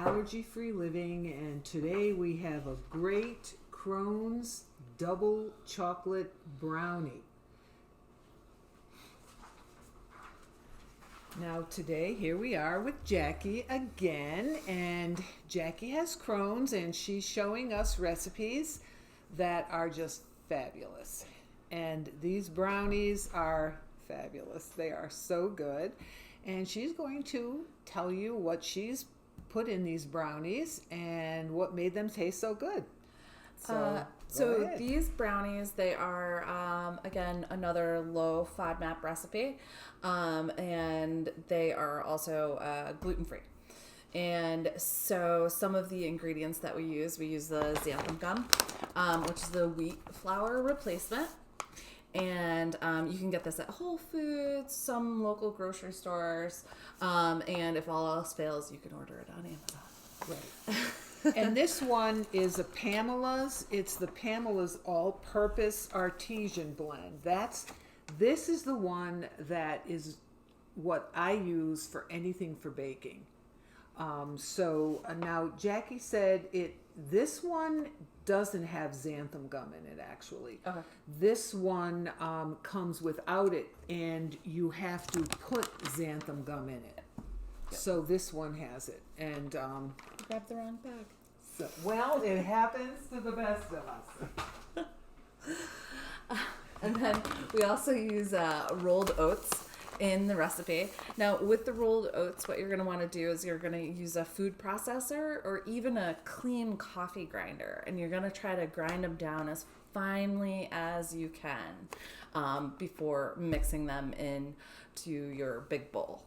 Allergy-Free Living, and today we have a great Crohn's double chocolate brownie. Now today, here we are with Jackie again, and Jackie has Crohn's and she's showing us recipes that are just fabulous. And these brownies are fabulous. They are so good. And she's going to tell you what she's put in these brownies and what made them taste so good. So these brownies, they are, again, another low FODMAP recipe, and they are also gluten-free. And so some of the ingredients that we use the xanthan gum, which is the wheat flour replacement. And you can get this at Whole Foods, some local grocery stores, and if all else fails, you can order it on Amazon. Right. And this one is a Pamela's. It's the Pamela's All-Purpose Artesian Blend. This is the one that is what I use for anything for baking. Now Jackie said this one doesn't have xanthan gum in it, actually. Okay. This one comes without it, and you have to put xanthan gum in it. Yep. So this one has it. And grab the wrong bag. Well, it happens to the best of us. And then we also use rolled oats in the recipe. Now, with the rolled oats, what you're going to want to do is you're going to use a food processor or even a clean coffee grinder, and you're going to try to grind them down as finely as you can before mixing them into your big bowl.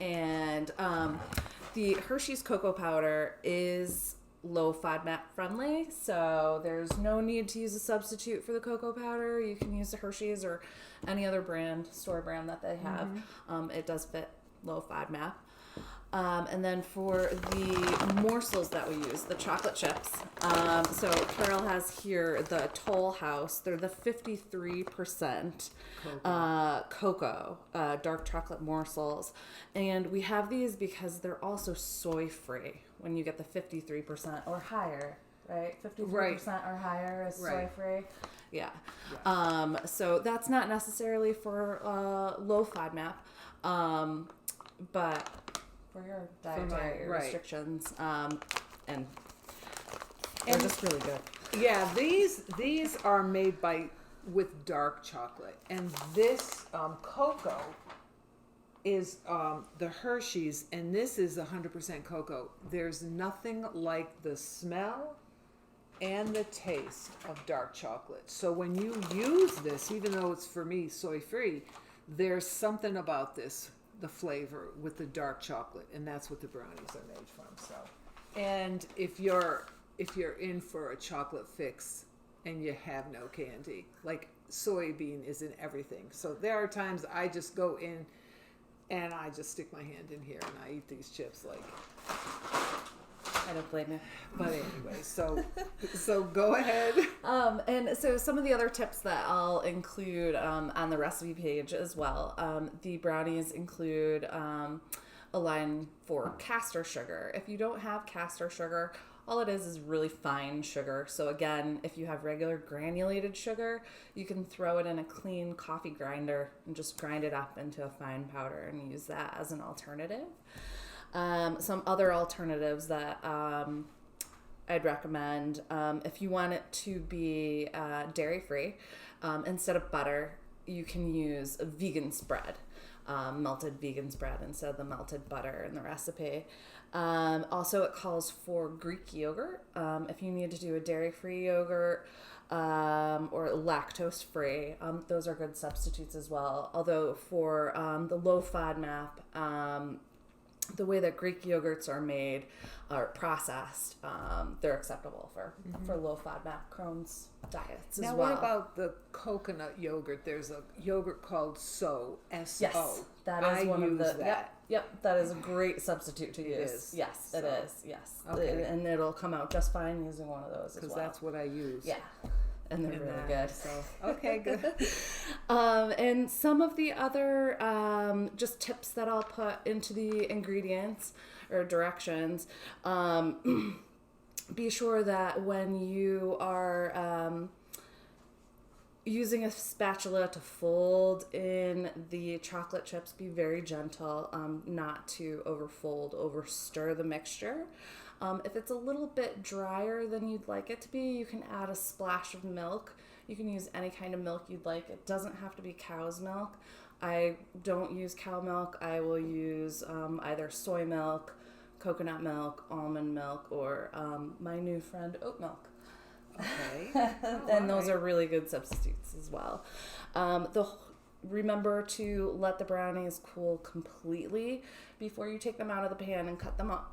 And the Hershey's cocoa powder is low FODMAP friendly, so there's no need to use a substitute for the cocoa powder. You can use the Hershey's or any other store brand that they have. Mm-hmm. It does fit low FODMAP. And then for the morsels that we use, the chocolate chips. So Carol has here the Toll House. They're the 53% cocoa, dark chocolate morsels. And we have these because they're also soy-free when you get the 53% or higher, right? 53% or higher is soy-free. Yeah. So that's not necessarily for low FODMAP, but for your dietary restrictions, and they're just really good. Yeah, these are made with dark chocolate, and this cocoa is the Hershey's, and this is 100% cocoa. There's nothing like the smell and the taste of dark chocolate. So when you use this, even though it's for me soy-free, there's something about this, the flavor with the dark chocolate, and that's what the brownies are made from. So, and if you're in for a chocolate fix and you have no candy, like soybean is in everything. So there are times I just go in and I just stick my hand in here and I eat these chips like. I don't blame you. But anyway, so go ahead. And so some of the other tips that I'll include on the recipe page as well. The brownies include a line for castor sugar. If you don't have castor sugar, all it is really fine sugar. So again, if you have regular granulated sugar, you can throw it in a clean coffee grinder and just grind it up into a fine powder and use that as an alternative. Some other alternatives that I'd recommend, if you want it to be dairy-free, instead of butter, you can use a vegan spread, melted vegan spread instead of the melted butter in the recipe. Also, it calls for Greek yogurt. If you need to do a dairy-free yogurt or lactose-free, those are good substitutes as well. Although for the low FODMAP, the way that Greek yogurts are made or processed, they're acceptable for low FODMAP Crohn's diets as well. Now, what about the coconut yogurt? There's a yogurt called SO, S-O. Yes, that is one of the. Yep, that is a great substitute to use. It is. Yes, it is. Yes, okay. And it'll come out just fine using one of those as well. Because that's what I use. Yeah. And they're in really that. good. So, okay, good. And some of the other just tips that I'll put into the ingredients or directions, be sure that when you are using a spatula to fold in the chocolate chips, be very gentle, not to overfold, over stir the mixture. If it's a little bit drier than you'd like it to be, you can add a splash of milk. You can use any kind of milk you'd like. It doesn't have to be cow's milk. I don't use cow milk. I will use either soy milk, coconut milk, almond milk, or my new friend, oat milk. Okay. And those are really good substitutes as well. Remember to let the brownies cool completely before you take them out of the pan and cut them up.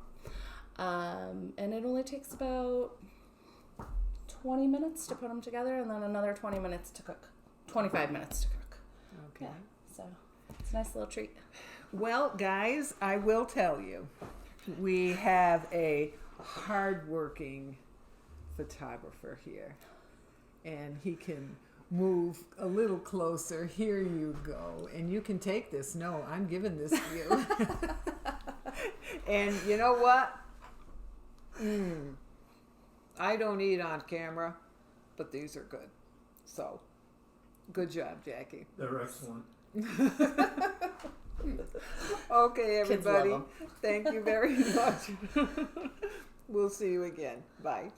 And it only takes about 20 minutes to put them together, and then another 20 minutes to cook. 25 minutes to cook. Okay. Yeah, so it's a nice little treat. Well, guys, I will tell you, we have a hardworking photographer here, and he can move a little closer. Here you go. And you can take this. No, I'm giving this to you. And you know what? I don't eat on camera, but these are good. So, good job, Jackie. They're excellent. Okay, Kids love everybody. 'em. Thank you very much. We'll see you again. Bye.